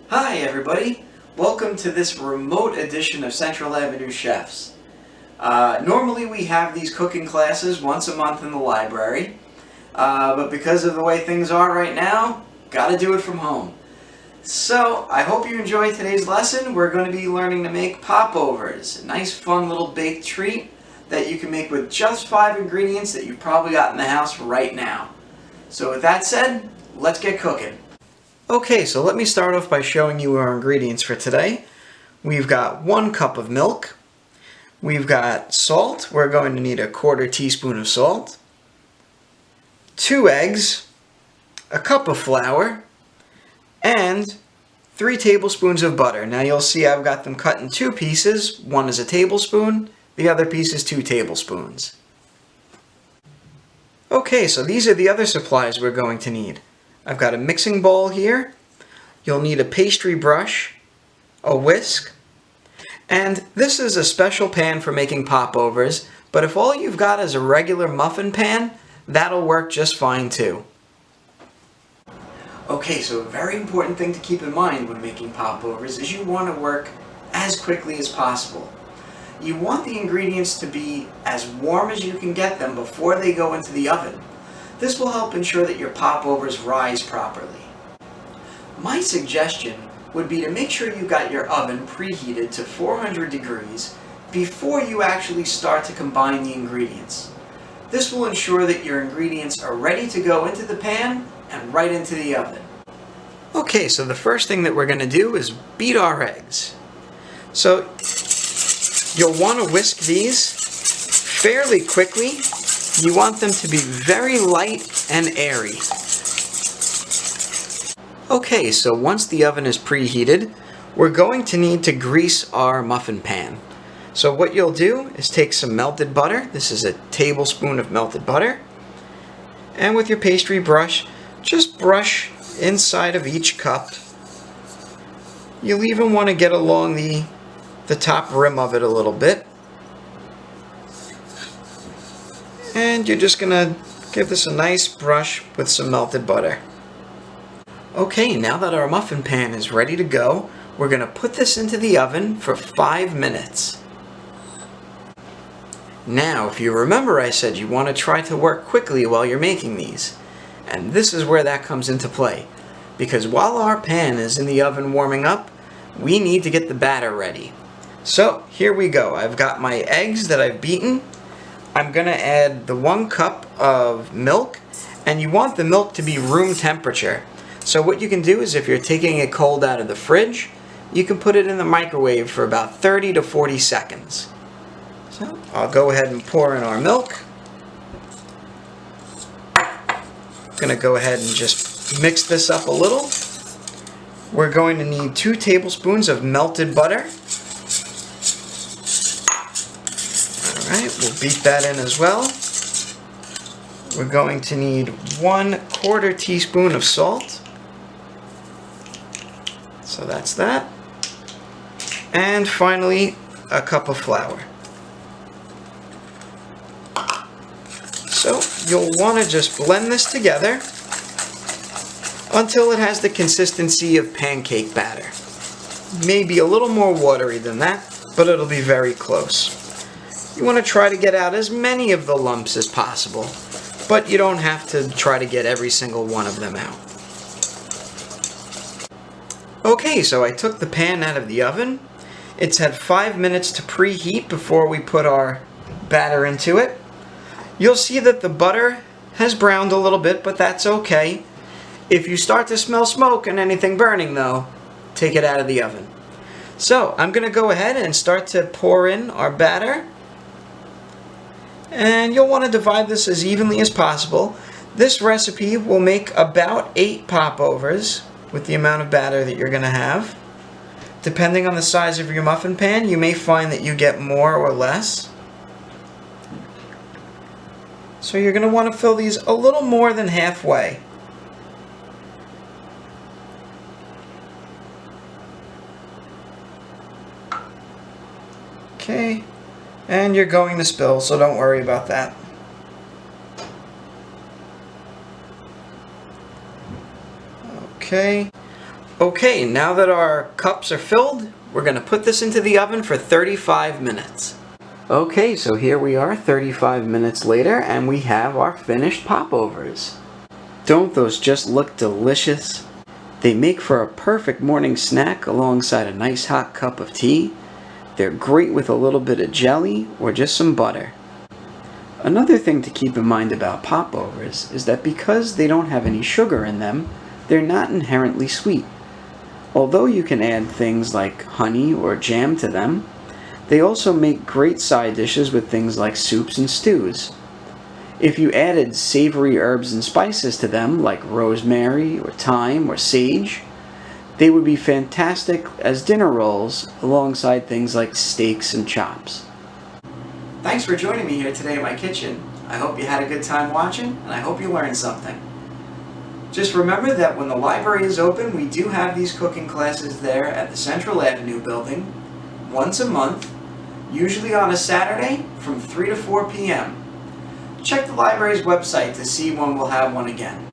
Hi everybody! Welcome to this remote edition of Central Avenue Chefs. Normally we have these cooking classes once a month in the library, but because of the way things are right now, gotta do it from home. So, I hope you enjoy today's lesson. We're going to be learning to make popovers, a nice fun little baked treat that you can make with just 5 ingredients that you've probably got in the house right now. So with that said, let's get cooking. Okay, so let me start off by showing you our ingredients for today. We've got 1 cup of milk. We've got salt. We're going to need a 1/4 teaspoon of salt. 2 eggs. A cup of flour. And 3 tablespoons of butter. Now you'll see I've got them cut in 2 pieces. One is a tablespoon. The other piece is 2 tablespoons. Okay, so these are the other supplies we're going to need. I've got a mixing bowl here. You'll need a pastry brush, a whisk, and this is a special pan for making popovers, but if all you've got is a regular muffin pan, that'll work just fine too. Okay, so a very important thing to keep in mind when making popovers is you want to work as quickly as possible. You want the ingredients to be as warm as you can get them before they go into the oven. This will help ensure that your popovers rise properly. My suggestion would be to make sure you got your oven preheated to 400 degrees before you actually start to combine the ingredients. This will ensure that your ingredients are ready to go into the pan and right into the oven. Okay, so the first thing that we're going to do is beat our eggs. So you'll want to whisk these fairly quickly. You want them to be very light and airy. Okay, so once the oven is preheated, we're going to need to grease our muffin pan. So what you'll do is take some melted butter. This is a tablespoon of melted butter. And with your pastry brush, just brush inside of each cup. You'll even want to get along the top rim of it a little bit. And you're just going to give this a nice brush with some melted butter. Okay, now that our muffin pan is ready to go, we're going to put this into the oven for 5 minutes. Now, if you remember, I said you want to try to work quickly while you're making these. And this is where that comes into play. Because while our pan is in the oven warming up, we need to get the batter ready. So, here we go. I've got my eggs that I've beaten. I'm going to add the 1 cup of milk, and you want the milk to be room temperature. So what you can do is if you're taking it cold out of the fridge, you can put it in the microwave for about 30 to 40 seconds. So I'll go ahead and pour in our milk. I'm going to go ahead and just mix this up a little. We're going to need 2 tablespoons of melted butter. Alright, we'll beat that in as well. We're going to need 1/4 teaspoon of salt. So that's that. And finally, a cup of flour. So you'll want to just blend this together until it has the consistency of pancake batter. Maybe a little more watery than that, but it'll be very close. You want to try to get out as many of the lumps as possible, but you don't have to try to get every single one of them out. Okay, so I took the pan out of the oven. It's had 5 minutes to preheat before we put our batter into it. You'll see that the butter has browned a little bit, but that's okay. If you start to smell smoke and anything burning though, take it out of the oven. So I'm going to go ahead and start to pour in our batter. And you'll want to divide this as evenly as possible. This recipe will make about 8 popovers with the amount of batter that you're going to have. Depending on the size of your muffin pan, you may find that you get more or less. So you're going to want to fill these a little more than halfway. Okay, and you're going to spill, so don't worry about that. Okay, Okay, now that our cups are filled, we're going to put this into the oven for 35 minutes. Okay, so here we are 35 minutes later, and we have our finished popovers. Don't those just look delicious? They make for a perfect morning snack alongside a nice hot cup of tea. They're great with a little bit of jelly or just some butter. Another thing to keep in mind about popovers is that because they don't have any sugar in them, they're not inherently sweet. Although you can add things like honey or jam to them, they also make great side dishes with things like soups and stews. If you added savory herbs and spices to them, like rosemary or thyme or sage, they would be fantastic as dinner rolls alongside things like steaks and chops. Thanks for joining me here today in my kitchen. I hope you had a good time watching, and I hope you learned something. Just remember that when the library is open, we do have these cooking classes there at the Central Avenue building once a month, usually on a Saturday from 3 to 4 p.m. Check the library's website to see when we'll have one again.